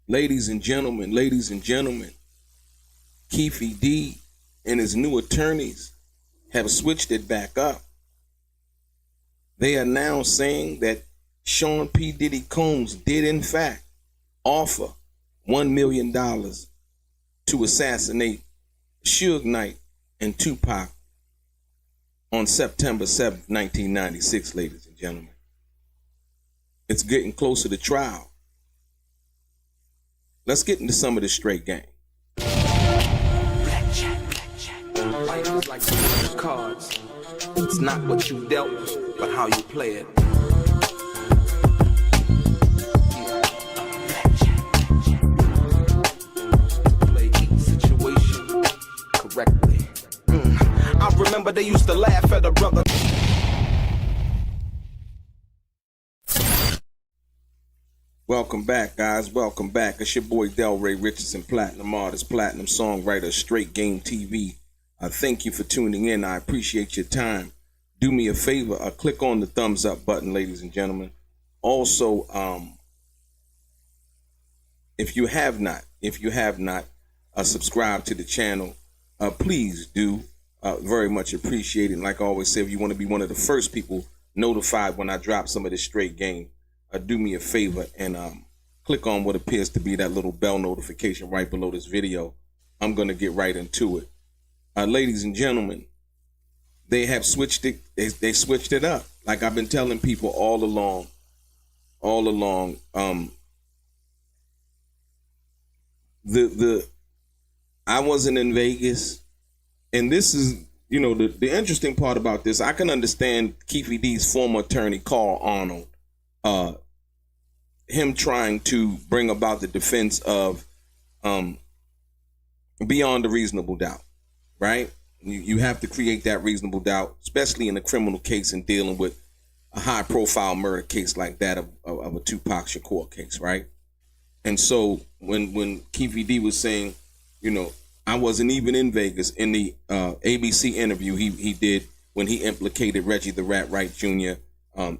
ladies and gentlemen, Keffe D and his new attorneys have switched it back up. They are now saying that Sean P. Diddy Combs did in fact offer $1 million to assassinate Suge Knight and Tupac on September 7th, 1996, ladies and gentlemen. It's getting closer to trial. Let's get into some of this straight game. Life is like cards. It's not what you dealt, but how you play it. Play each situation correctly. I remember they used to laugh at a brother. Welcome back, guys. Welcome back. It's your boy Delray Richardson, platinum artist, platinum songwriter, Straight Game TV. Thank you for tuning in. I appreciate your time. Do me a favor, click on the thumbs up button, ladies and gentlemen. Also, if you have not subscribed to the channel, please do. Very much appreciated. And like I always say, if you want to be one of the first people notified when I drop some of this straight game, do me a favor and click on what appears to be that little bell notification right below this video. I'm going to get right into it. Ladies and gentlemen, they have switched it. They switched it up. Like I've been telling people all along. I wasn't in Vegas, and this is, you know, the interesting part about this. I can understand Keffe D's former attorney, Carl Arnold, him trying to bring about the defense of beyond a reasonable doubt, right? You have to create that reasonable doubt, especially in a criminal case and dealing with a high-profile murder case like that of a Tupac Shakur case, right? And so when Keffe D was saying, you know, I wasn't even in Vegas, in the ABC interview he did when he implicated Reggie the Rat Wright Jr.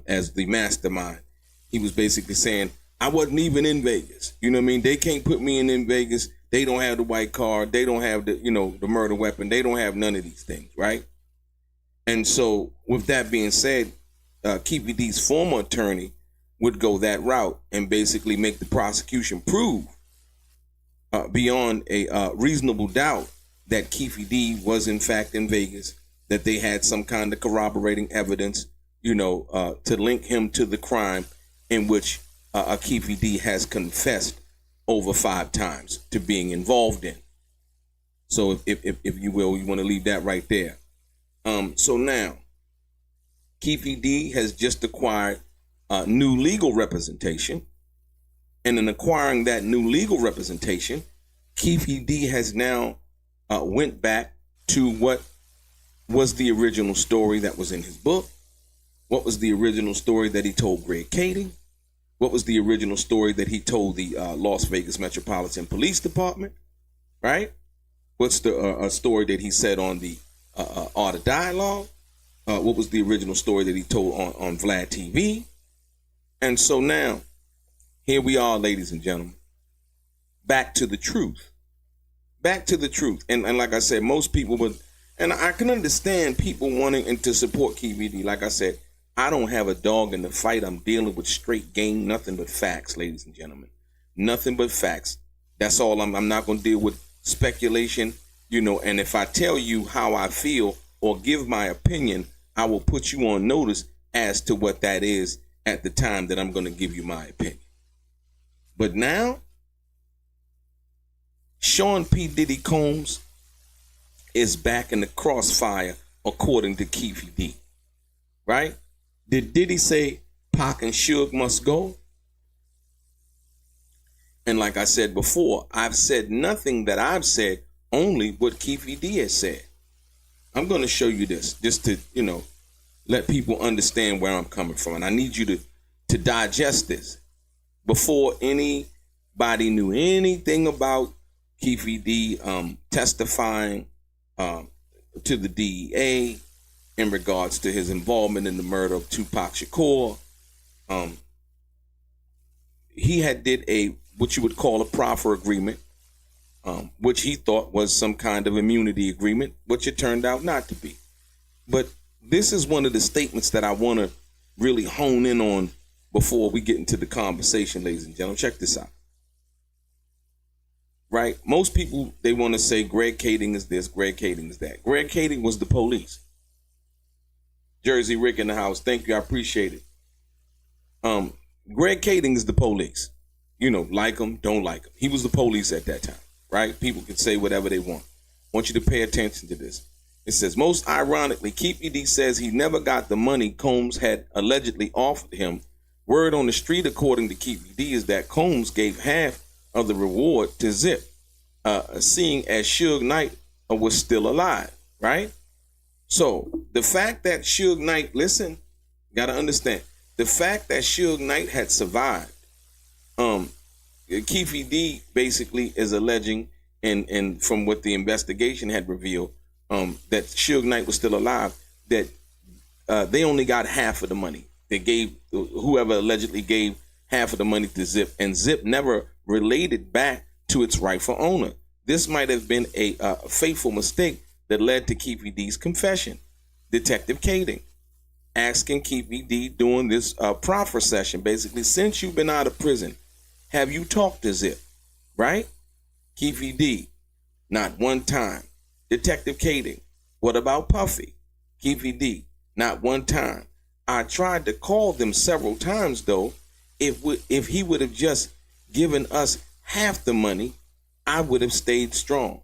As the mastermind, he was basically saying, I wasn't even in Vegas. You know what I mean? They can't put me in Vegas. They don't have the white card. They don't have the, you know, the murder weapon. They don't have none of these things, right? And so with that being said, Keffe D's former attorney would go that route and basically make the prosecution prove beyond a reasonable doubt that Keffe D was in fact in Vegas, that they had some kind of corroborating evidence, you know, to link him to the crime in which Keffe D has confessed over 5 times to being involved in. So if you will, you want to leave that right there. So now, Keffe D has just acquired new legal representation. And in acquiring that new legal representation, Keffe D has now went back to what was the original story that was in his book. What was the original story that he told Greg Kading? What was the original story that he told the Las Vegas Metropolitan Police Department, right? What's the story that he said on the Art of Dialogue? What was the original story that he told on Vlad TV? And so now, here we are, ladies and gentlemen, back to the truth. Back to the truth. And like I said, most people would, and I can understand people wanting to support Keffe D. Like I said, I don't have a dog in the fight. I'm dealing with straight game, nothing but facts, ladies and gentlemen. Nothing but facts. That's all. I'm not going to deal with speculation, you know, and if I tell you how I feel or give my opinion, I will put you on notice as to what that is at the time that I'm going to give you my opinion. But now, Sean P. Diddy Combs is back in the crossfire, according to Keffe D, right? Did Diddy say Pac and Suge must go? And like I said before, I've said nothing that I've said, only what Keffe D has said. I'm going to show you this just to, you know, let people understand where I'm coming from. And I need you to digest this. Before anybody knew anything about Keffe D testifying to the DEA in regards to his involvement in the murder of Tupac Shakur, he had did a what you would call a proffer agreement, which he thought was some kind of immunity agreement, which it turned out not to be. But this is one of the statements that I want to really hone in on before we get into the conversation, ladies and gentlemen. Check this out. Right? Most people, they want to say Greg Kading is this, Greg Kading is that. Greg Kading was the police. Jersey Rick in the house. Thank you. I appreciate it. Greg Kading is the police. You know, like him, don't like him. He was the police at that time, right? People can say whatever they want. I want you to pay attention to this. It says, most ironically, Keffe D says he never got the money Combs had allegedly offered him. Word on the street, according to Keffe D, is that Combs gave half of the reward to Zip, seeing as Suge Knight was still alive, right? So the fact that Suge Knight, listen, got to understand, the fact that Suge Knight had survived, Keffe D basically is alleging, and from what the investigation had revealed, that Suge Knight was still alive, that they only got half of the money. They gave, whoever allegedly gave half of the money to Zip, and Zip never related back to its rightful owner. This might have been a fateful mistake that led to Keffe D's confession. Detective Kading asking Keffe D during this proffer session, basically, since you've been out of prison, have you talked to Zip, right? Keffe D, not one time. Detective Kading, what about Puffy? Keffe D, not one time. I tried to call them several times, though. If he would have just given us half the money, I would have stayed strong.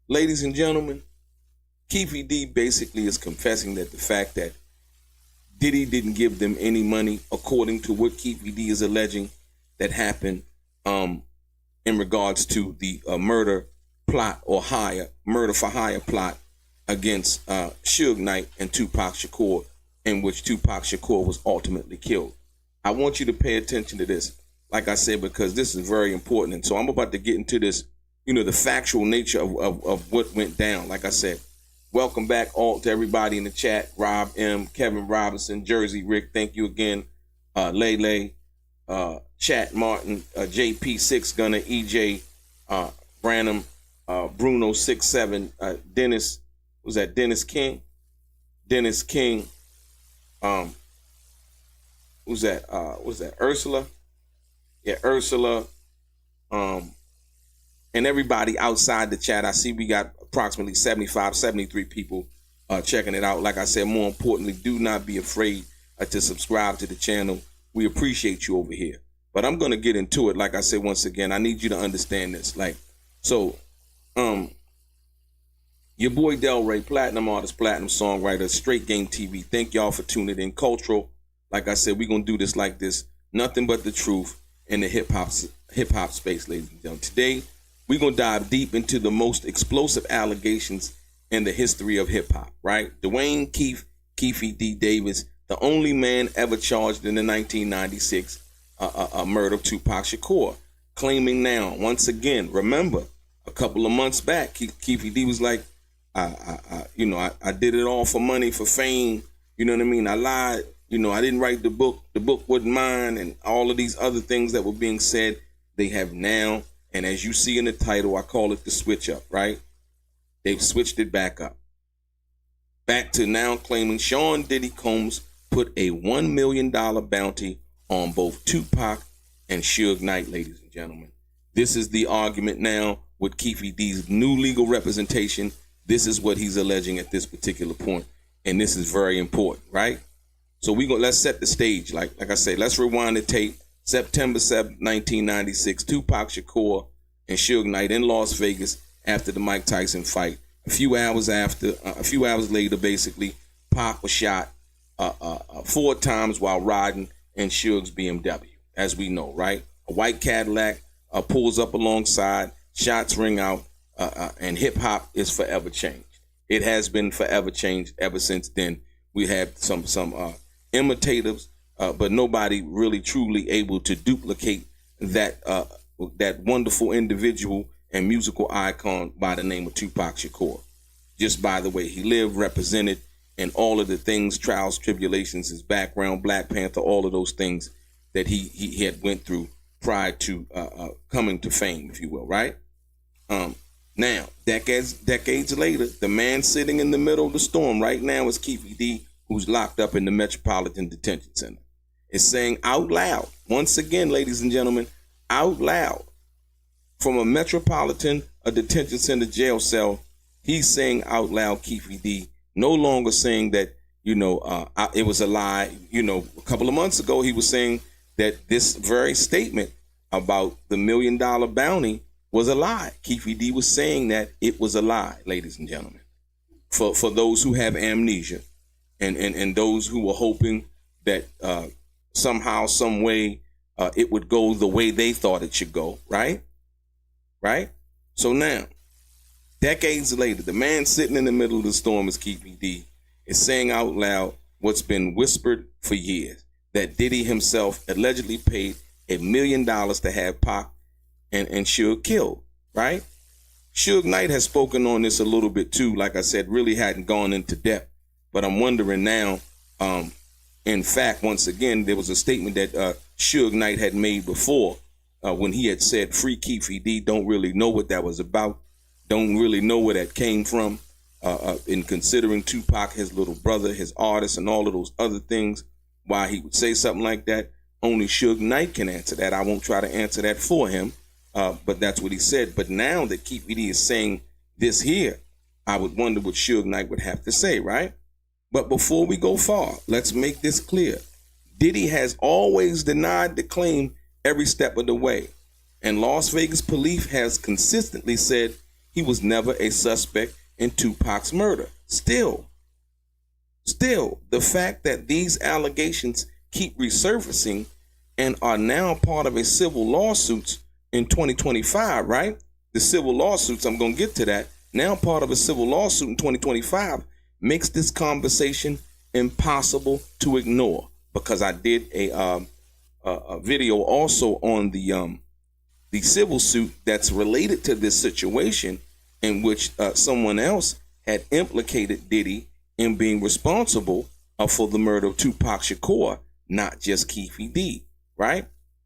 Ladies and gentlemen, Keffe D basically is confessing that the fact that Diddy didn't give them any money, according to what Keffe D is alleging that happened in regards to the murder plot or murder for hire plot against Suge Knight and Tupac Shakur, in which Tupac Shakur was ultimately killed. I want you to pay attention to this, like I said, because this is very important. And so I'm about to get into this, you know, the factual nature of what went down. Like I said, welcome back all to everybody in the chat. Rob M, Kevin Robinson, Jersey Rick, thank you again. Lele, Chat Martin, JP Six Gunner, EJ, Branham, Bruno 67, Dennis, was that Dennis King? Dennis King, who's that? Was that Ursula? Yeah, Ursula. And everybody outside the chat. I see we got approximately 75, 73 people checking it out. Like I said, more importantly, do not be afraid to subscribe to the channel. We appreciate you over here. But I'm going to get into it. Like I said, once again, I need you to understand this. Your boy Delray, platinum artist, platinum songwriter, Straight Game TV. Thank y'all for tuning in. Cultural. Like I said, we're going to do this like this. Nothing but the truth in the hip hop space, ladies and gentlemen. Today, we're going to dive deep into the most explosive allegations in the history of hip hop, right? Duane Keith, Keffe D. Davis, the only man ever charged in the 1996 murder of Tupac Shakur, claiming now, once again, remember, a couple of months back, Keffe D was like, I did it all for money, for fame. You know what I mean? I lied. You know, I didn't write the book. The book wasn't mine, and all of these other things that were being said, they have now, and as you see in the title, I call it the switch up, right? They've switched it back up. Back to now claiming Sean Diddy Combs put a $1 million bounty on both Tupac and Suge Knight, ladies and gentlemen. This is the argument now with Keffe D's new legal representation. This is what he's alleging at this particular point, and this is very important, right? So let's set the stage. Like I say, let's rewind the tape. September 7th, 1996, Tupac Shakur and Suge Knight in Las Vegas after the Mike Tyson fight. A few hours later, basically, Pac was shot 4 times while riding in Suge's BMW, as we know, right? A white Cadillac pulls up alongside, shots ring out, and hip hop is forever changed. It has been forever changed ever since then. We had some imitators, but nobody really truly able to duplicate that wonderful individual and musical icon by the name of Tupac Shakur. Just by the way he lived, represented, and all of the things, trials, tribulations, his background, Black Panther, all of those things that he had went through prior to coming to fame, if you will, right? Now, decades later, the man sitting in the middle of the storm right now is Keffe D, who's locked up in the Metropolitan Detention Center. Is saying out loud, once again, ladies and gentlemen, out loud, from a detention center jail cell, he's saying out loud, Keffe D, no longer saying that, it was a lie. A couple of months ago, he was saying that this very statement about the $1 million bounty was a lie. Keffe D was saying that it was a lie, ladies and gentlemen. For those who have amnesia and those who were hoping that somehow, some way, it would go the way they thought it should go, right? Right? So now, decades later, the man sitting in the middle of the storm is Keffe D, is saying out loud what's been whispered for years, that Diddy himself allegedly paid $1 million to have Pac and Suge killed, right? Suge Knight has spoken on this a little bit too, like I said, really hadn't gone into depth. But I'm wondering now, in fact, once again, there was a statement that Suge Knight had made before when he had said, free Keffe D, don't really know what that was about, don't really know where that came from. In considering Tupac, his little brother, his artist, and all of those other things, why he would say something like that, only Suge Knight can answer that. I won't try to answer that for him, but that's what he said. But now that Keffe D is saying this here, I would wonder what Suge Knight would have to say, right? But before we go far, let's make this clear. Diddy has always denied the claim every step of the way, and Las Vegas police has consistently said he was never a suspect in Tupac's murder. Still, the fact that these allegations keep resurfacing and are now part of a civil lawsuits in 2025, right? The civil lawsuits, I'm going to get to that, now part of a civil lawsuit in 2025 makes this conversation impossible to ignore, because I did a video also on the civil suit that's related to this situation, in which someone else had implicated Diddy in being responsible for the murder of Tupac Shakur, not just Keffe D, right?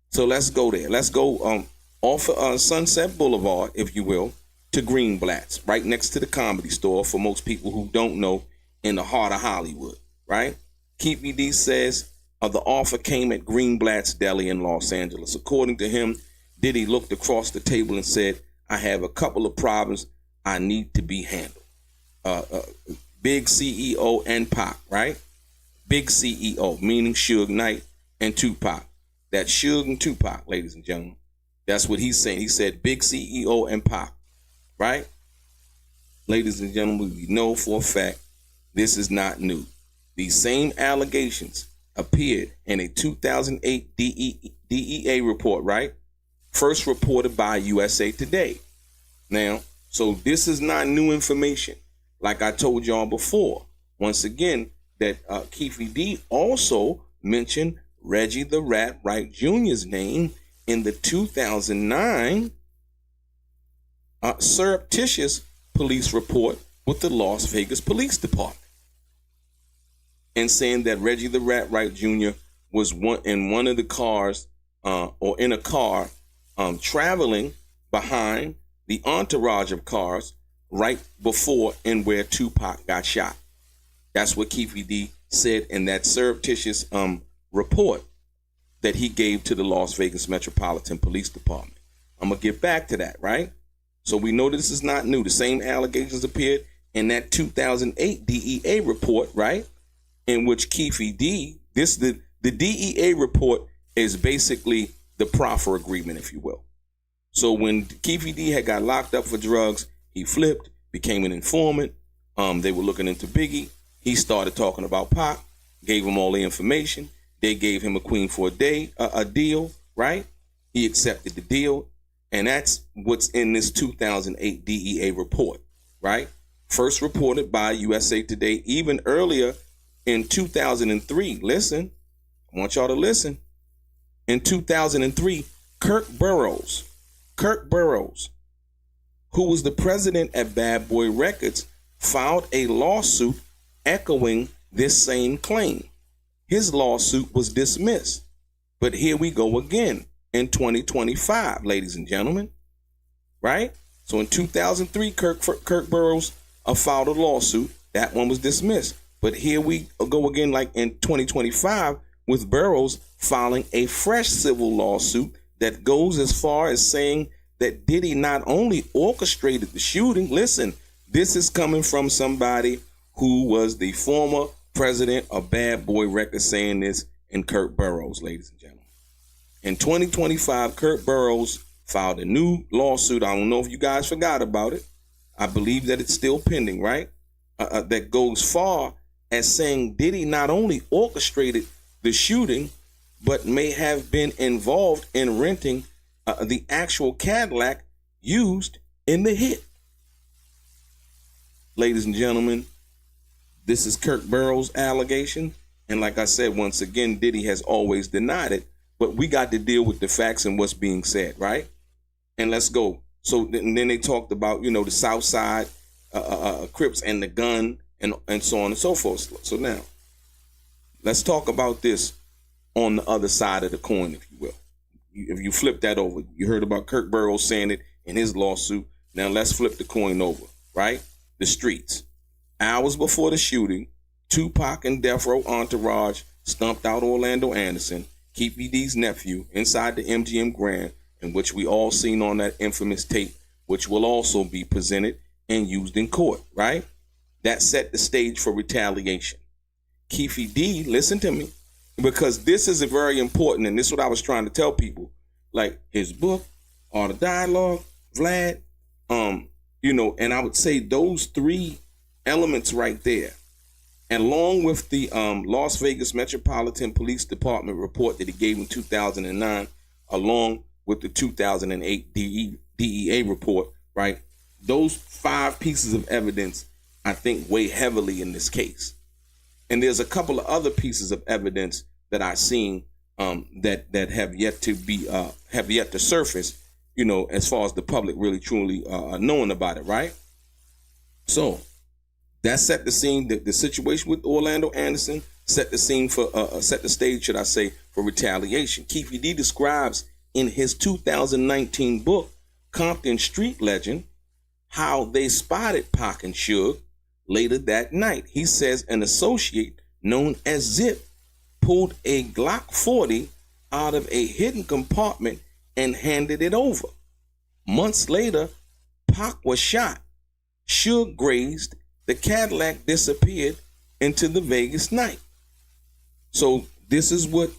So let's go there. Let's go off Sunset Boulevard, if you will, to Greenblatt's, right next to the Comedy Store, for most people who don't know, in the heart of Hollywood, right? Keffe D says the offer came at Greenblatt's Deli in Los Angeles. According to him, Diddy looked across the table and said, I have a couple of problems I need to be handled. Big CEO and Pac, right? Big CEO, meaning Suge Knight and Tupac. That's Suge and Tupac, ladies and gentlemen. That's what he's saying. He said big CEO and Pac, right? Ladies and gentlemen, we know for a fact this is not new. These same allegations appeared in a 2008 DEA report, right? First reported by USA Today. Now, so this is not new information. Like I told y'all before, once again, that Keffe D also mentioned Reggie the Rat Wright Jr.'s name in the 2009 surreptitious police report with the Las Vegas Police Department, and saying that Reggie the Rat Wright Jr. was in one of the cars or in a car traveling behind the entourage of cars right before and where Tupac got shot. That's what Keffe D said in that surreptitious report that he gave to the Las Vegas Metropolitan Police Department. I'm going to get back to that, right? So we know this is not new. The same allegations appeared in that 2008 DEA report, right? In which Keffe D, the DEA report is basically the proffer agreement, if you will. So when Keffe D had got locked up for drugs, he flipped, became an informant. They were looking into Biggie. He started talking about Pac, gave him all the information. They gave him a queen for a deal, right? He accepted the deal. And that's what's in this 2008 DEA report, right? First reported by USA Today, even earlier in 2003. Listen, I want y'all to listen. In 2003, Kirk Burrowes, who was the president at Bad Boy Records, filed a lawsuit echoing this same claim. His lawsuit was dismissed. But here we go again. in 2025, ladies and gentlemen, right? So in 2003, Kirk Burrowes filed a lawsuit. That one was dismissed. But here we go again, like in 2025, with Burrowes filing a fresh civil lawsuit that goes as far as saying that Diddy not only orchestrated the shooting, listen, this is coming from somebody who was the former president of Bad Boy Records saying this, in Kirk Burrowes, ladies and gentlemen. In 2025, Kirk Burrowes filed a new lawsuit. I don't know if you guys forgot about it. I believe that it's still pending, right? That goes far as saying Diddy not only orchestrated the shooting, but may have been involved in renting the actual Cadillac used in the hit. Ladies and gentlemen, this is Kirk Burrowes' allegation. And like I said, once again, Diddy has always denied it. But we got to deal with the facts and what's being said, right? And let's go. So then they talked about, the South Side Crips and the gun and so on and so forth. So now, let's talk about this on the other side of the coin, if you will. If you flip that over, you heard about Kirk Burrowes saying it in his lawsuit. Now let's flip the coin over, right? The streets. Hours before the shooting, Tupac and Death Row entourage stumped out Orlando Anderson, Keffe D's nephew, inside the MGM Grand, in which we all seen on that infamous tape, which will also be presented and used in court, right? That set the stage for retaliation. Keffe D, listen to me, because this is a very important, and this is what I was trying to tell people, like his book, Art of Dialogue, Vlad, and I would say those three elements right there, and along with the Las Vegas Metropolitan Police Department report that he gave in 2009, along with the 2008 DEA report, right? Those 5 pieces of evidence, I think, weigh heavily in this case. And there's a couple of other pieces of evidence that I've seen that have yet to surface, as far as the public really truly knowing about it, right? So that set the scene. The situation with Orlando Anderson set the scene for set the stage, should I say, for retaliation. Keffe D describes in his 2019 book, Compton Street Legend, how they spotted Pac and Suge later that night. He says an associate known as Zip pulled a Glock 40 out of a hidden compartment and handed it over. Months later, Pac was shot. Suge grazed. The Cadillac disappeared into the Vegas night. So this is what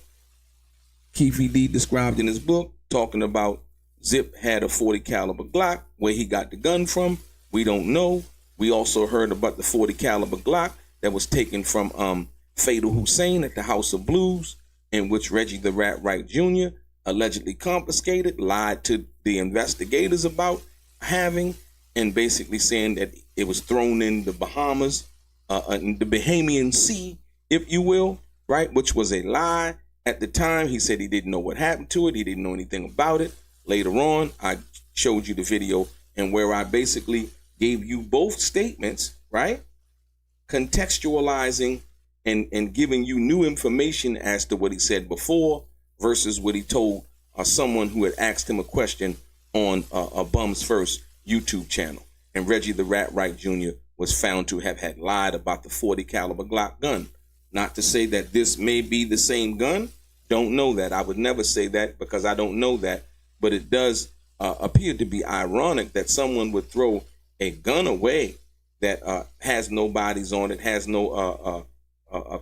Keffe D described in his book, talking about Zip had a 40 caliber Glock. Where he got the gun from, we don't know. We also heard about the 40 caliber Glock that was taken from Fatal Hussein at the House of Blues, in which Reggie the Rat Wright Jr. allegedly confiscated, lied to the investigators about having, and basically saying that it was thrown in the Bahamas, in the Bahamian Sea, if you will, right? Which was a lie. At the time, he said he didn't know what happened to it. He didn't know anything about it. Later on, I showed you the video and where I basically gave you both statements, right? Contextualizing and giving you new information as to what he said before versus what he told someone who had asked him a question on a Bum's First YouTube channel. And Reggie the Rat Wright Jr. was found to have had lied about the 40 caliber Glock gun. Not to say that this may be the same gun. Don't know that. I would never say that because I don't know that. But it does appear to be ironic that someone would throw a gun away that has no bodies on it, has no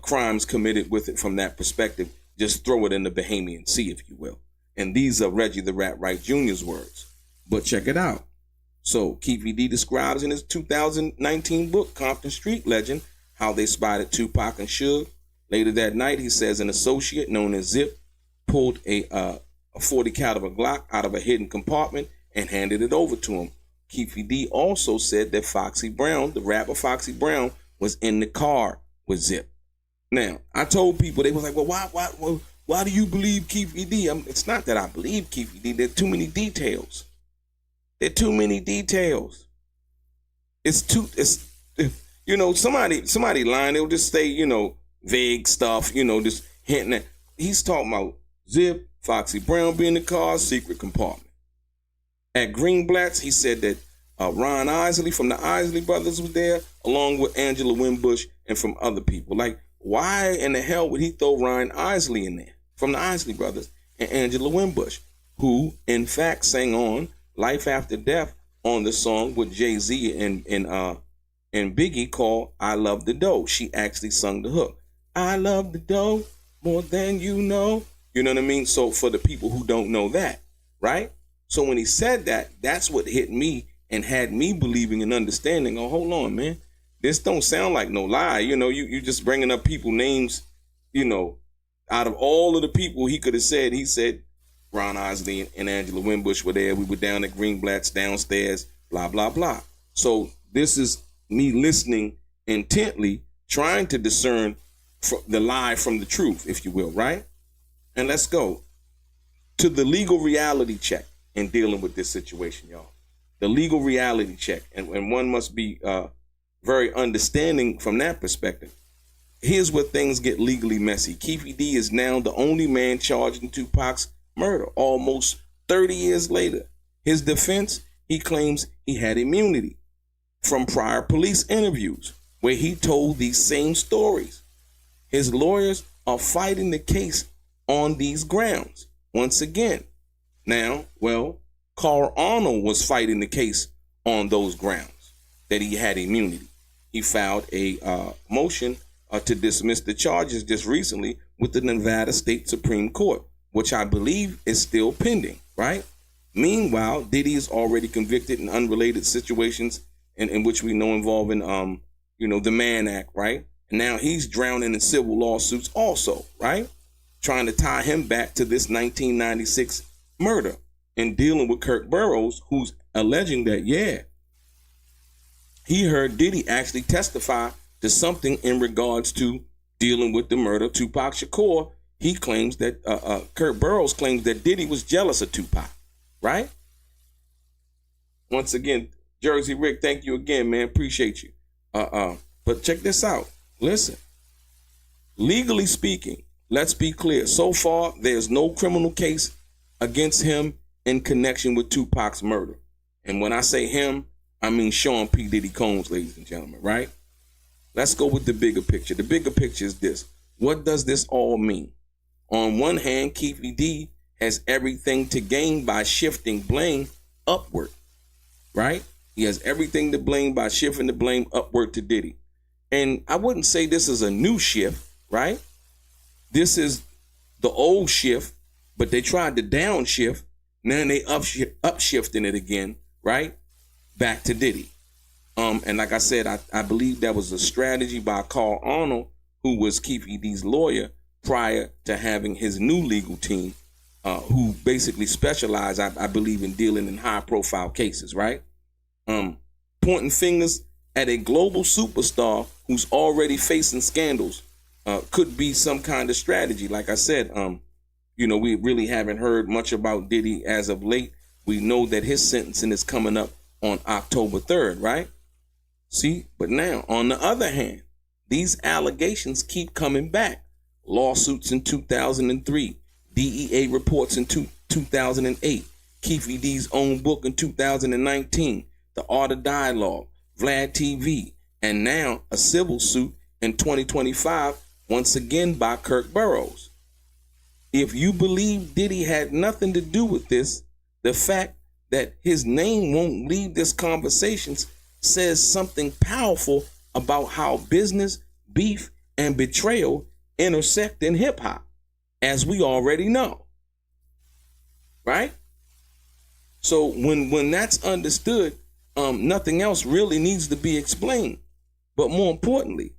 crimes committed with it from that perspective. Just throw it in the Bahamian Sea, if you will. And these are Reggie the Rat Wright Jr.'s words. But check it out. So Keffe D describes in his 2019 book, Compton Street Legend, how they spotted Tupac and Suge. Later that night, he says an associate known as Zip pulled a 40 caliber Glock out of a hidden compartment and handed it over to him. Keffe D also said that Foxy Brown, the rapper Foxy Brown, was in the car with Zip. Now, I told people, they was like, well, why do you believe Keffe D? It's not that I believe Keffe D. There are too many details. There are too many details. Somebody lying, they'll just say, vague stuff, just hinting at. He's talking about Zip, Foxy Brown be in the car, secret compartment. At Greenblatt's, he said that Ron Isley from the Isley Brothers was there, along with Angela Winbush and from other people. Like, why in the hell would he throw Ron Isley in there from the Isley Brothers and Angela Winbush, who, in fact, sang on Life After Death on the song with Jay-Z and Biggie called I Love the Dough. She actually sung the hook. I love the dough more than you know. You know what I mean? So for the people who don't know that, right? So when he said that, that's what hit me and had me believing and understanding, oh, hold on, man. This don't sound like no lie. You know, you just bringing up people names, you know, out of all of the people he could have said, he said Ron Isley and Angela Winbush were there. We were down at Greenblatt's downstairs, blah, blah, blah. So this is me listening intently, trying to discern the lie from the truth, if you will, right? And let's go to the legal reality check in dealing with this situation, y'all. The legal reality check. And one must be very understanding from that perspective. Here's where things get legally messy. Keffe D is now the only man charged in Tupac's murder, almost 30 years later. His defense, he claims he had immunity from prior police interviews where he told these same stories. His lawyers are fighting the case on these grounds. Once again, now, well, Carl Arnold was fighting the case on those grounds that he had immunity. He filed a motion to dismiss the charges just recently with the Nevada State Supreme Court, which I believe is still pending, right? Meanwhile, Diddy is already convicted in unrelated situations in which we know involving, the Mann Act, right? And now he's drowning in civil lawsuits also, right? Trying to tie him back to this 1996 murder and dealing with Kirk Burrowes, who's alleging that, yeah, he heard Diddy actually testify to something in regards to dealing with the murder of Tupac Shakur. He claims that, Kirk Burrowes claims that Diddy was jealous of Tupac, right? Once again, Jersey Rick, thank you again, man. Appreciate you. But check this out. Listen, legally speaking, let's be clear. So far, there's no criminal case against him in connection with Tupac's murder. And when I say him, I mean Sean P. Diddy Combs, ladies and gentlemen, right? Let's go with the bigger picture. The bigger picture is this. What does this all mean? On one hand, Keffe D has everything to gain by shifting blame upward, right? He has everything to blame by shifting the blame upward to Diddy. And I wouldn't say this is a new shift, right? This is the old shift, but they tried to downshift. Now they upshifting it again, right? Back to Diddy. And like I said, I believe that was a strategy by Carl Arnold, who was Keffe D's lawyer prior to having his new legal team, who basically specialize, I believe, in dealing in high profile cases, right? Pointing fingers at a global superstar who's already facing scandals could be some kind of strategy. Like I said, we really haven't heard much about Diddy as of late. We know that his sentencing is coming up on October 3rd, right? See, but now, on the other hand, these allegations keep coming back. Lawsuits in 2003, DEA reports in 2008, Keffe D's own book in 2019, The Art of Dialogue, Vlad TV, and now a civil suit in 2025, once again by Kirk Burrowes. If you believe Diddy had nothing to do with this, the fact that his name won't leave this conversation says something powerful about how business, beef, and betrayal intersect in hip hop, as we already know. Right? So when that's understood, nothing else really needs to be explained. But more importantly,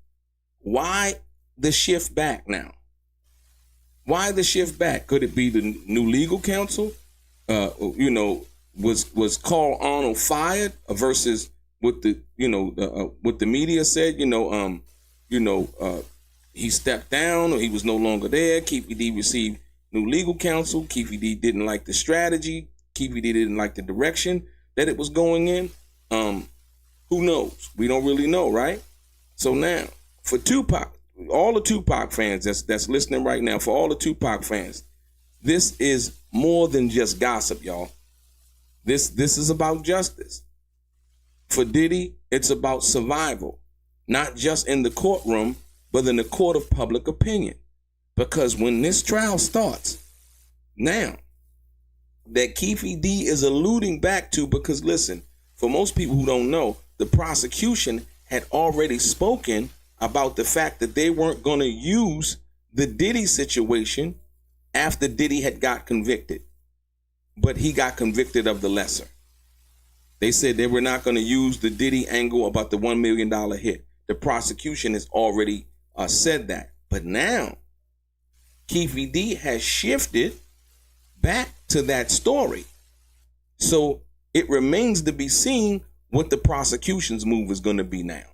why the shift back now? Why the shift back? Could it be the new legal counsel? Was Carl Arnold fired versus what the what the media said? He stepped down or he was no longer there. Keffe D received new legal counsel. Keffe D didn't like the strategy. Keffe D didn't like the direction that it was going in. Who knows? We don't really know, right? So now, for Tupac, all the Tupac fans that's listening right now, for all the Tupac fans, this is more than just gossip, y'all. This is about justice. For Diddy, it's about survival, not just in the courtroom, but in the court of public opinion. Because when this trial starts, now, that Keffe D is alluding back to, because listen, for most people who don't know, the prosecution had already spoken about the fact that they weren't going to use the Diddy situation after Diddy had got convicted. But he got convicted of the lesser. They said they were not going to use the Diddy angle about the $1 million hit. The prosecution has already said that. But now, Keffe D has shifted back to that story. So it remains to be seen what the prosecution's move is going to be now.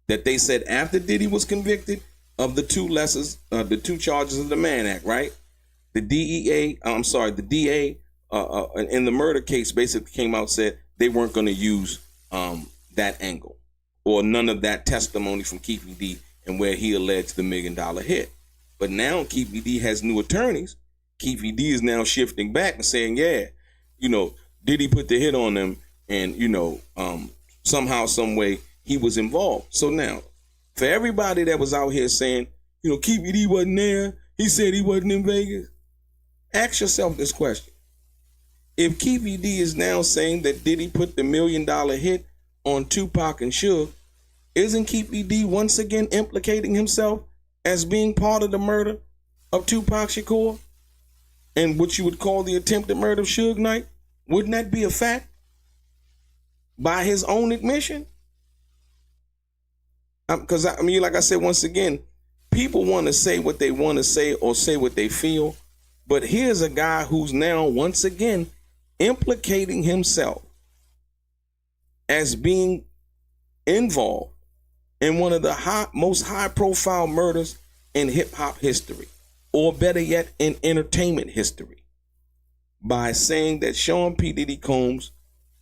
That they said after Diddy was convicted of the two charges of the Mann Act, right? The DA in the murder case basically came out and said they weren't going to use that angle or none of that testimony from Keffe D and where he alleged the $1 million hit. But now Keffe D has new attorneys. Keffe D is now shifting back and saying, yeah, Diddy put the hit on them and, somehow, some way he was involved. So now, for everybody that was out here saying, Keffe D wasn't there, he said he wasn't in Vegas, ask yourself this question. If Keffe D is now saying that Diddy put the $1 million hit on Tupac and Suge, isn't Keffe D once again implicating himself as being part of the murder of Tupac Shakur and what you would call the attempted murder of Suge Knight? Wouldn't that be a fact by his own admission? Because, like I said, once again, people want to say what they want to say or say what they feel. But here's a guy who's now, once again, implicating himself as being involved in one of the most high-profile murders in hip-hop history, or better yet, in entertainment history, by saying that Sean P. Diddy Combs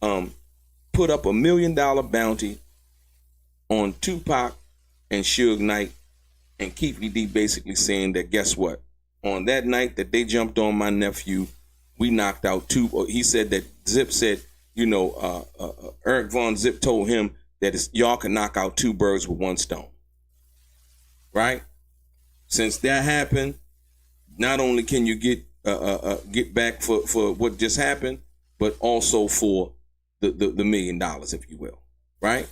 put up $1 million bounty on Tupac and Suge Knight, and Keffe D basically saying that, guess what? On that night that they jumped on my nephew, we knocked out two. He said that Zip said, Eric Von Zip told him that y'all can knock out two birds with one stone. Right? Since that happened, not only can you get back for what just happened, but also for the $1 million, if you will. Right?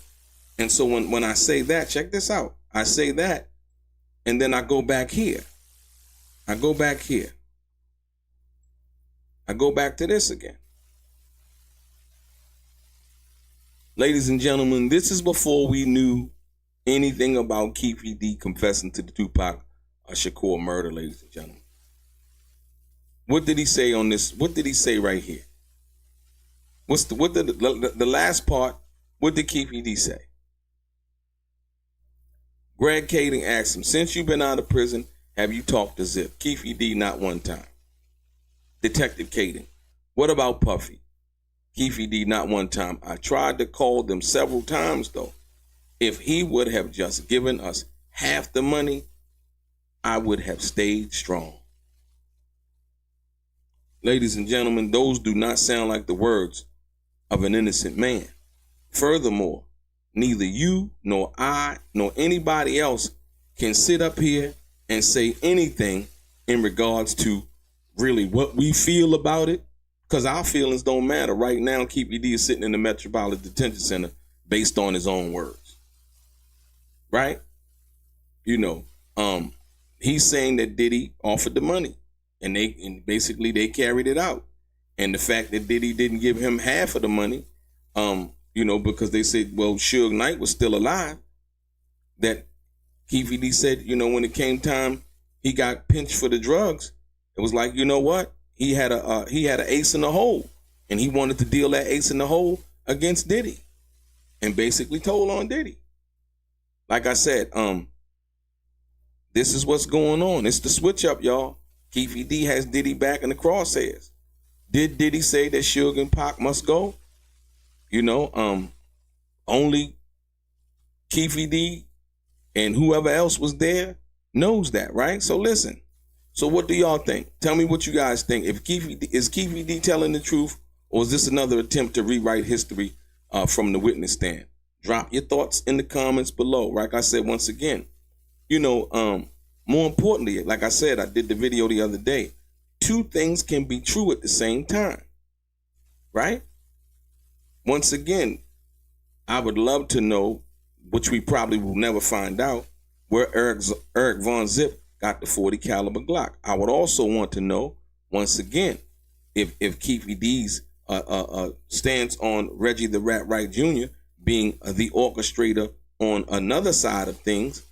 And so when I say that, check this out. I say that, and then I go back here. I go back to this again. Ladies and gentlemen, this is before we knew anything about Keffe D confessing to the Tupac Shakur murder, ladies and gentlemen. What did he say on this? What did he say right here? The last part, what did Keffe D say? Greg Kading asked him, since you've been out of prison, have you talked to Zip? Keffe D, not one time. Detective Kading, what about Puffy? Keffe D, not one time. I tried to call them several times, though. If he would have just given us half the money, I would have stayed strong. Ladies and gentlemen, those do not sound like the words of an innocent man. Furthermore, neither you nor I nor anybody else can sit up here and say anything in regards to really what we feel about it, because our feelings don't matter. Right now, Keffe D is sitting in the Metropolitan Detention Center based on his own words. Right? He's saying that Diddy offered the money and basically they carried it out. And the fact that Diddy didn't give him half of the money, because they said, well, Suge Knight was still alive, that Keffe D said, when it came time, he got pinched for the drugs. It was like, you know what? He had an ace in the hole, and he wanted to deal that ace in the hole against Diddy, and basically told on Diddy. Like I said, this is what's going on. It's the switch up, y'all. Keffe D has Diddy back in the crosshairs. Did Diddy say that Suge and Pac must go? Only Keffe D and whoever else was there knows that, right? So listen. So what do y'all think? Tell me what you guys think. Is Keffe D telling the truth, or is this another attempt to rewrite history from the witness stand? Drop your thoughts in the comments below. Like I said, once again, more importantly, like I said, I did the video the other day. Two things can be true at the same time, right? Once again, I would love to know, which we probably will never find out, where Eric Von Zip got the 40 caliber Glock. I would also want to know, once again, if Keffe D's stance on Reggie the Rat Wright Jr. being the orchestrator on another side of things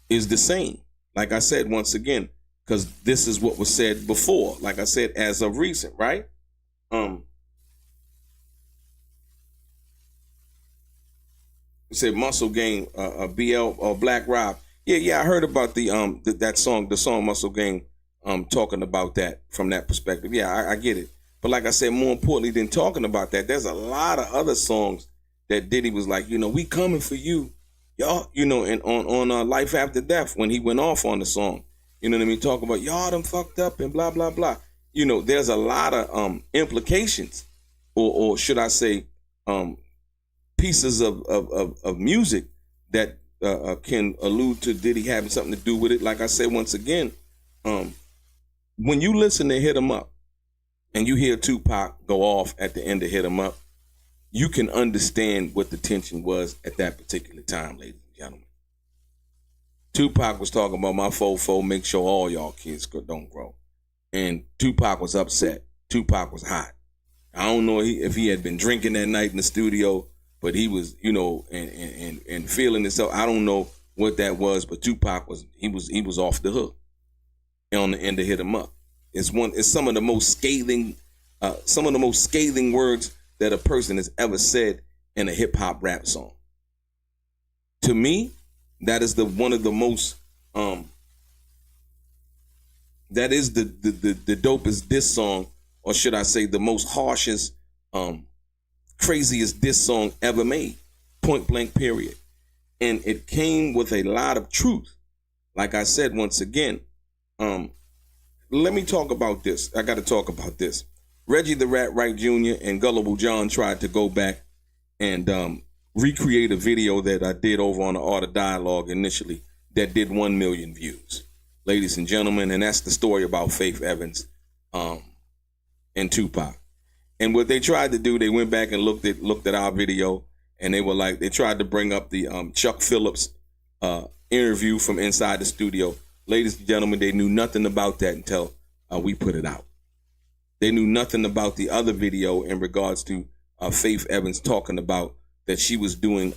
is the same. Like I said, once again, because this is what was said before. Like I said, as of recent, right? Said Muscle Gang, BL or Black Rob. Yeah, I heard about that song, the song Muscle Gang, talking about that from that perspective. Yeah, I get it. But like I said, more importantly than talking about that, there's a lot of other songs that Diddy was like, we coming for you, y'all, and on Life After Death, when he went off on the song, you know what I mean? Talking about y'all done fucked up and blah, blah, blah. There's a lot of implications, or should I say, pieces of music that can allude to Diddy having something to do with it. Like I said, once again, when you listen to Hit 'Em Up and you hear Tupac go off at the end of Hit 'Em Up, you can understand what the tension was at that particular time, ladies and gentlemen. Tupac was talking about my fofo, make sure all y'all kids don't grow. And Tupac was upset. Tupac was hot. I don't know if he had been drinking that night in the studio, but he was, and feeling himself. I don't know what that was, but Tupac was off the hook on the end of Hit 'Em Up. It's some of the most scathing words that a person has ever said in a hip hop rap song. To me, that is one of the most that is the dopest diss song, or should I say the most harshest, craziest diss song ever made, point blank period. And it came with a lot of truth. Like I said, once again, let me talk about this. I got to talk about this. Reggie the Rat Wright Jr. and Gullible John tried to go back and recreate a video that I did over on the Art of Dialogue initially that did 1 million views, ladies and gentlemen. And that's the story about Faith Evans and Tupac. And what they tried to do, they went back and looked at our video, and they tried to bring up the Chuck Phillips interview from inside the studio. Ladies and gentlemen, they knew nothing about that until we put it out. They knew nothing about the other video in regards to Faith Evans talking about that she was doing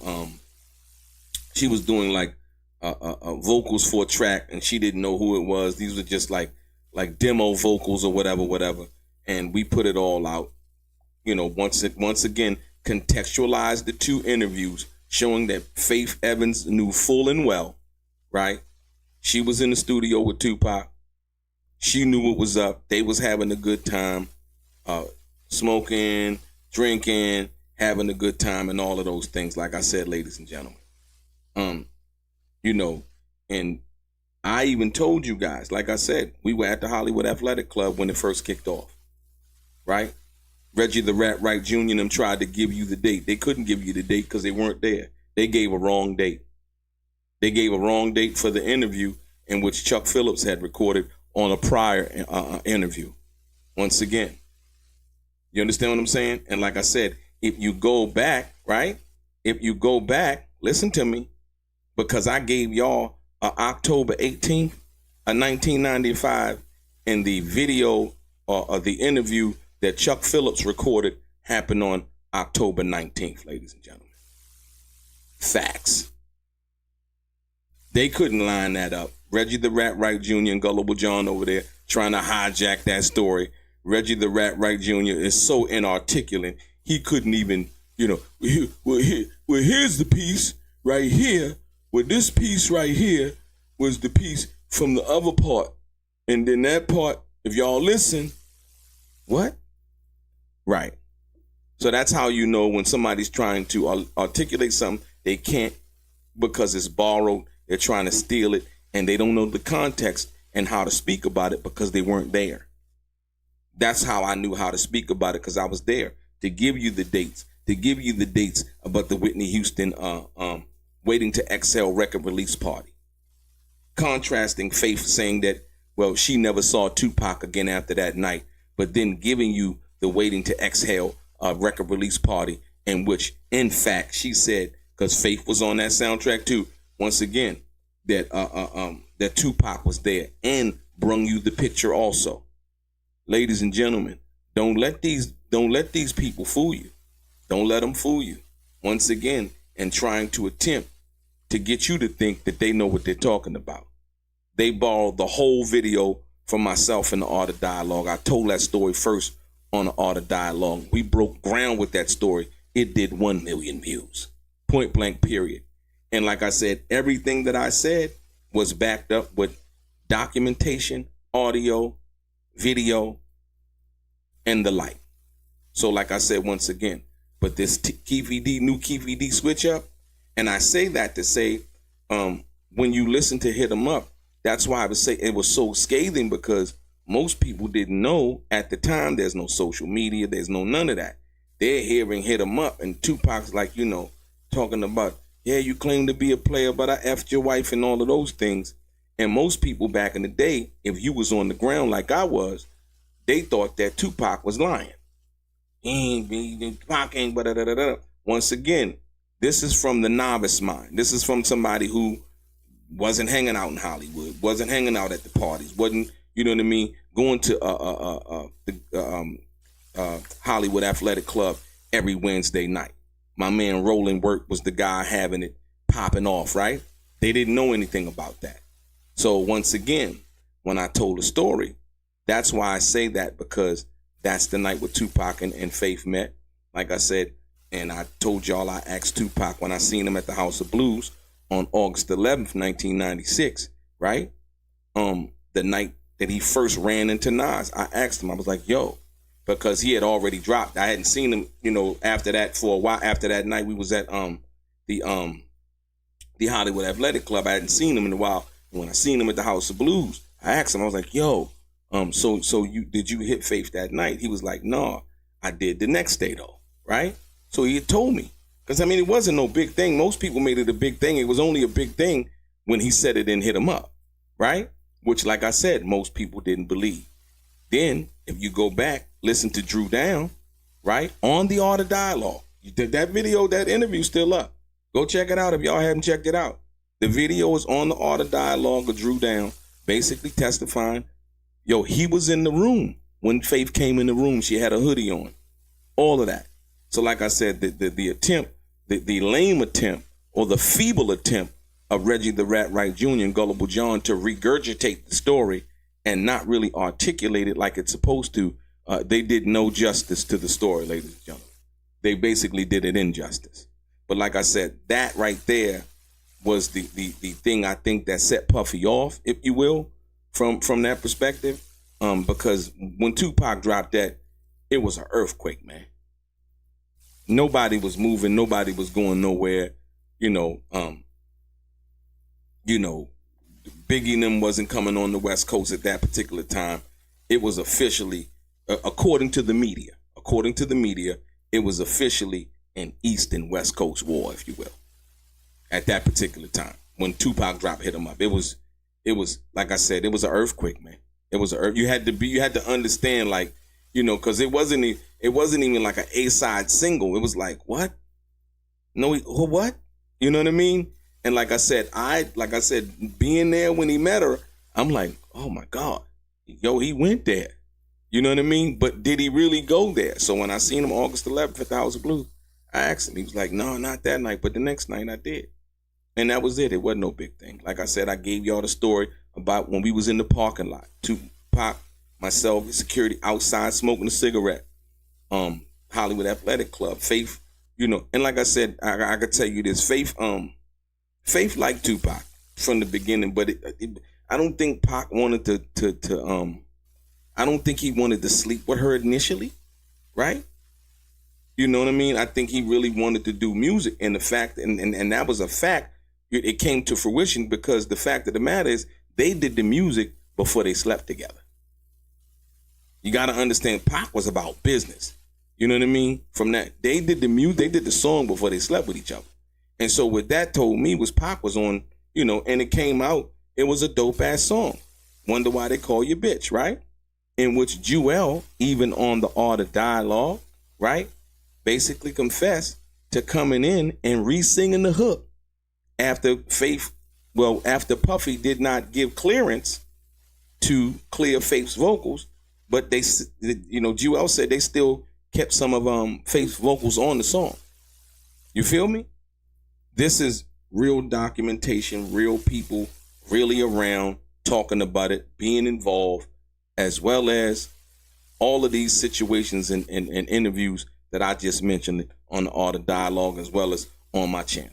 like vocals for a track, and she didn't know who it was. These were just like demo vocals or whatever. And we put it all out. Once again, contextualized the two interviews, showing that Faith Evans knew full and well, right? She was in the studio with Tupac. She knew what was up. They was having a good time, smoking, drinking, having a good time, and all of those things. Like I said, ladies and gentlemen, and I even told you guys, like I said, we were at the Hollywood Athletic Club when it first kicked off, right? Reggie the Rat Wright Jr. and them tried to give you the date. They couldn't give you the date because they weren't there. They gave a wrong date. They gave a wrong date for the interview in which Chuck Phillips had recorded on a prior interview. Once again, you understand what I'm saying? And like I said, if you go back, right? If you go back, listen to me, because I gave y'all October 18th, 1995, and the video or the interview that Chuck Phillips recorded happened on October 19th, ladies and gentlemen. Facts. They couldn't line that up. Reggie the Rat Wright Jr. and Gullible John over there trying to hijack that story. Reggie the Rat Wright Jr. is so inarticulate, he couldn't even, here's the piece right here. Well, this piece right here was the piece from the other part. And then that part, if y'all listen, what? Right. So that's how you know when somebody's trying to articulate something, they can't because it's borrowed. They're trying to steal it, and they don't know the context and how to speak about it because they weren't there. That's how I knew how to speak about it, because I was there to give you the dates, about the Whitney Houston Waiting to Exhale record release party. Contrasting Faith saying that, well, she never saw Tupac again after that night, but then giving you the Waiting to Exhale record release party, in which, in fact, she said, because Faith was on that soundtrack too, once again, that that Tupac was there and brung you the picture also. Ladies and gentlemen, don't let these people fool you. Don't let them fool you. Once again, and trying to attempt to get you to think that they know what they're talking about. They borrowed the whole video from myself in the Art of Dialogue. I told that story first on the Art of Dialogue. We broke ground with that story. It did 1 million views. Point blank, period. And like I said, everything that I said was backed up with documentation, audio, video, and the like. So like I said, once again, but this Keffe D, new Keffe D switch up, and I say that to say, when you listen to Hit 'Em Up, that's why I would say it was so scathing, because most people didn't know at the time. There's no social media. There's no none of that. They're hearing Hit 'Em Up, and Tupac's like, talking about, yeah, you claim to be a player, but I effed your wife and all of those things. And most people back in the day, if you was on the ground like I was, they thought that Tupac was lying. Tupac ain't, but once again, this is from the novice mind. This is from somebody who wasn't hanging out in Hollywood, wasn't hanging out at the parties, wasn't, going to the Hollywood Athletic Club every Wednesday night. My man Roland Work was the guy having it popping off, right? They didn't know anything about that. So once again, when I told the story, that's why I say that, because that's the night where Tupac and Faith met. Like I said, and I told y'all, I asked Tupac when I seen him at the House of Blues on August 11th, 1996, right? The night that he first ran into Nas, I asked him, I was like, yo, because he had already dropped. I hadn't seen him, after that for a while. After that night, we was at the Hollywood Athletic Club. I hadn't seen him in a while. When I seen him at the House of Blues, I asked him, I was like, yo, so did you hit Faith that night? He was like, no, I did the next day though, right? So he had told me, because it wasn't no big thing. Most people made it a big thing. It was only a big thing when he said it and Hit 'Em Up, right? Which, like I said, most people didn't believe. Then, if you go back, listen to Drew Down, right? On the Art of Dialogue. That video, that interview still up. Go check it out if y'all haven't checked it out. The video is on the Art of Dialogue of Drew Down, basically testifying, yo, he was in the room when Faith came in the room. She had a hoodie on. All of that. So like I said, the attempt, the lame attempt, or the feeble attempt of Reggie the Rat Wright Jr. and Gullible John to regurgitate the story and not really articulate it like it's supposed to, they did no justice to the story, ladies and gentlemen. They basically did it injustice. But like I said, that right there was the thing I think that set Puffy off, if you will, from that perspective. Because when Tupac dropped that, it was an earthquake, man. Nobody was moving, nobody was going nowhere. Biggie and them wasn't coming on the West Coast at that particular time. It was officially, according to the media, it was officially an East and West Coast war, if you will, at that particular time. When Tupac dropped Hit 'Em Up, it was like I said, it was an earthquake, man. It was you had to understand, like, because it wasn't even like an A-side single. It was like, what? No, what? You know what I mean? And like I said, being there when he met her, I'm like, oh my God, yo, he went there. You know what I mean? But did he really go there? So when I seen him August 11th at the House of Blues, I asked him. He was like, no, not that night, but the next night I did. And that was it. It wasn't no big thing. Like I said, I gave y'all the story about when we was in the parking lot. Tupac, myself, security outside smoking a cigarette. Hollywood Athletic Club. Faith, and like I said, I could tell you this. Faith liked Tupac from the beginning, but I don't think Pac wanted to I don't think he wanted to sleep with her initially, right? You know what I mean? I think he really wanted to do music, and the fact, and that was a fact. It came to fruition because the fact of the matter is they did the music before they slept together. You got to understand, Pac was about business. You know what I mean? From that, they did the music, they did the song before they slept with each other. And so what that told me was Pac was on, you know, and it came out, it was a dope ass song. Wonder Why They Call You Bitch, right? In which Jewel, even on the Art of Dialogue, right, basically confessed to coming in and re-singing the hook after after Puffy did not give clearance to clear Faith's vocals, but they, you know, Jewel said they still kept some of Faith's vocals on the song. You feel me? This is real documentation, real people really around talking about it, being involved, as well as all of these situations and interviews that I just mentioned on the Art of Dialogue, as well as on my channel.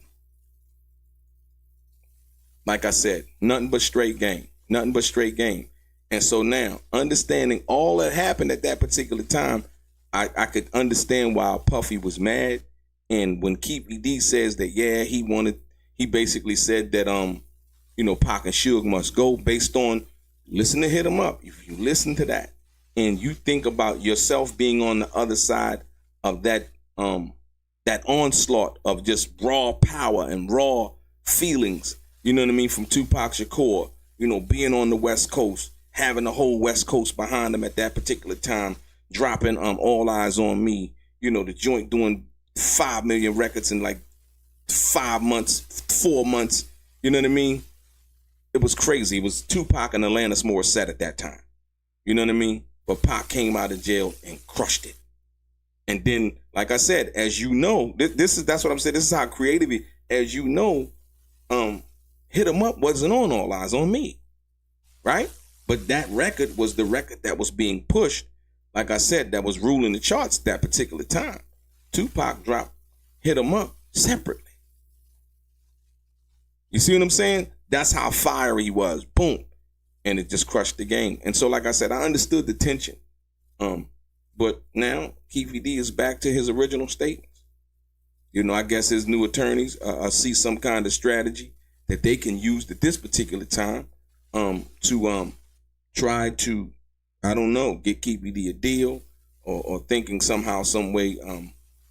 Like I said, nothing but straight game. Nothing but straight game. And so now, understanding all that happened at that particular time, I could understand why Puffy was mad. And when Keffe D says that, yeah, he basically said that, you know, Pac and Suge must go based on, listen to Hit 'Em Up. If you listen to that and you think about yourself being on the other side of that onslaught of just raw power and raw feelings, you know what I mean, from Tupac Shakur, you know, being on the West Coast, having the whole West Coast behind him at that particular time, dropping All Eyes on Me, you know, the joint doing 5 million records in like 4 months, you know what I mean? It was crazy. It was Tupac and Alanis Morissette at that time. You know what I mean? But Pac came out of jail and crushed it. And then, like I said, as you know, that's what I'm saying. This is how creative he, as you know, Hit 'Em Up wasn't on All Eyes on Me, right? But that record was the record that was being pushed, like I said, that was ruling the charts that particular time. Tupac dropped Hit 'Em Up separately. You see what I'm saying? That's how fiery he was. Boom. And it just crushed the game. And so, like I said, I understood the tension. But now Keffe D is back to his original statements. You know, I guess his new attorneys see some kind of strategy that they can use at this particular time to try to, I don't know, get Keffe D a deal or thinking somehow, some way,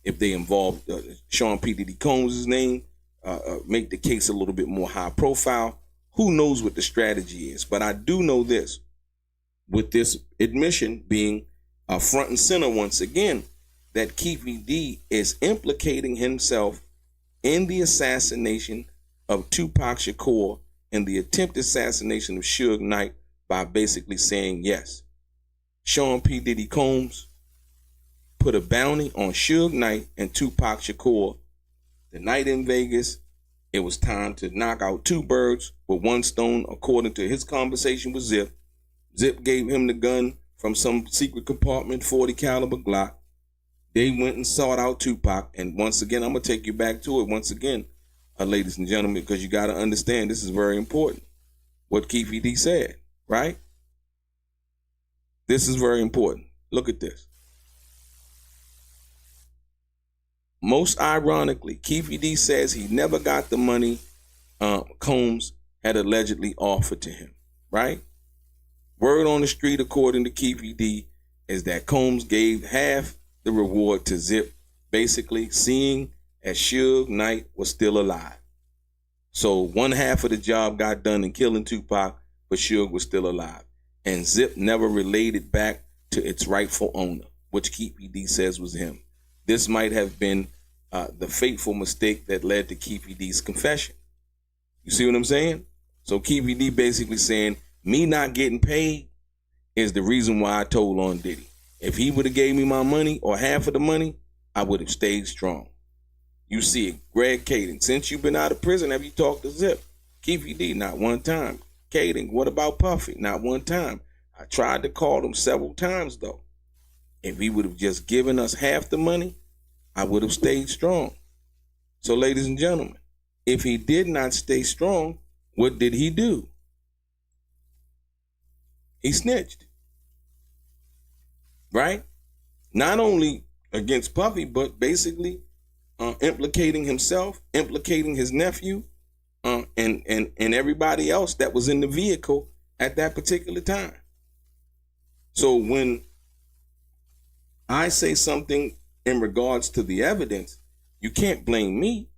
if they involve Sean P. Diddy Combs' name, make the case a little bit more high profile. Who knows what the strategy is? But I do know this, with this admission being front and center once again, that Keffe D is implicating himself in the assassination of Tupac Shakur and the attempted assassination of Suge Knight by basically saying, yes, Sean P. Diddy Combs put a bounty on Suge Knight and Tupac Shakur the night in Vegas. It was time to knock out two birds with one stone, according to his conversation with Zip. Zip gave him the gun from some secret compartment, 40 caliber Glock. They went and sought out Tupac. And once again, I'm going to take you back to it once again, ladies and gentlemen, because you got to understand this is very important. What Keffe D said, right? This is very important. Look at this. Most ironically, Keffe D says he never got the money Combs had allegedly offered to him, right? Word on the street, according to Keffe D, is that Combs gave half the reward to Zip, basically seeing as Suge Knight was still alive. So one half of the job got done in killing Tupac, but Suge was still alive. And Zip never relayed it back to its rightful owner, which Keffe D says was him. This might have been the fateful mistake that led to Keffe D's confession. You see what I'm saying? So Keffe D basically saying, me not getting paid is the reason why I told on Diddy. If he would have gave me my money or half of the money, I would have stayed strong. You see it. Greg Caden, since you've been out of prison, have you talked to Zip? Keffe D, not one time. Caden, what about Puffy? Not one time. I tried to call him several times, though. If he would have just given us half the money, I would have stayed strong. So, ladies and gentlemen, if he did not stay strong, what did he do? He snitched. Right? Not only against Puffy, but basically implicating himself, implicating his nephew, and everybody else that was in the vehicle at that particular time. So when I say something in regards to the evidence, you can't blame me.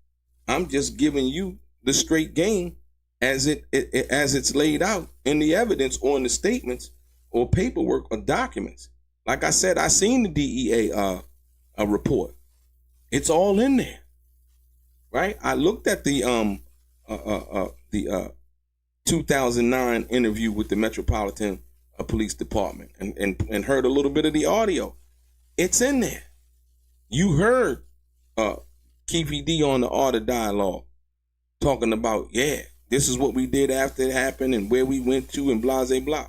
I'm just giving you the straight game as it's laid out in the evidence or in the statements or paperwork or documents. Like I said, I seen the DEA report. It's all in there, right? I looked at the 2009 interview with the Metropolitan Police Department and heard a little bit of the audio. It's in there. You heard Keffe D on the Art of Dialogue talking about, yeah, this is what we did after it happened and where we went to and blah, blah, blah.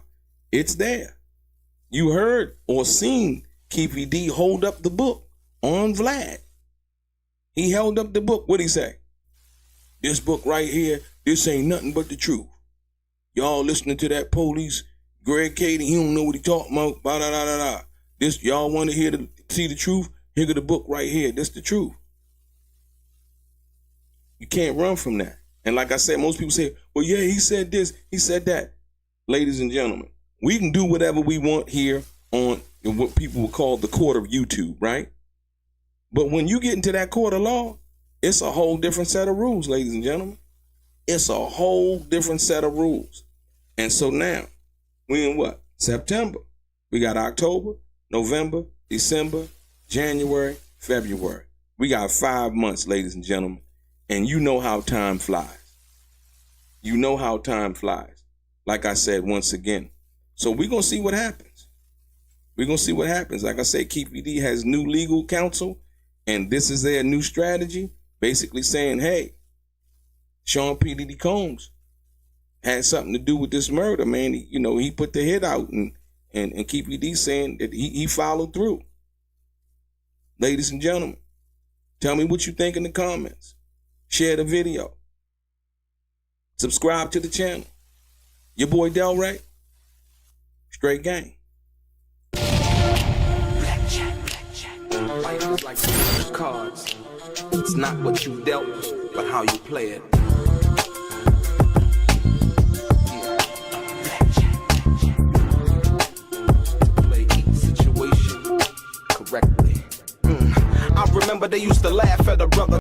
It's there. You heard or seen Keffe D hold up the book on Vlad. He held up the book. What'd he say? This book right here, this ain't nothing but the truth. Y'all listening to that police, Greg Cady, he don't know what he talking about. Blah, blah, blah, blah. This, y'all want to see the truth? Here go the book right here. This the truth. You can't run from that. And like I said, most people say, well, yeah, he said this, he said that. Ladies and gentlemen, we can do whatever we want here on what people would call the court of YouTube, right? But when you get into that court of law, it's a whole different set of rules, ladies and gentlemen. It's a whole different set of rules. And so now, we in what? September. We got October, November, December, January, February. We got 5 months, ladies and gentlemen. And you know how time flies. You know how time flies. Like I said, once again. So we're going to see what happens. We're going to see what happens. Like I said, Keffe D has new legal counsel. And this is their new strategy. Basically saying, hey, Sean P. Diddy Combs had something to do with this murder, man. He put the hit out. And Keffe D saying that he followed through. Ladies and gentlemen, tell me what you think in the comments. Share the video. Subscribe to the channel. Your boy Delray. Straight gang. Life is like some cards. It's not what you dealt, but how you play it. Play each situation correctly. I remember they used to laugh at a brother.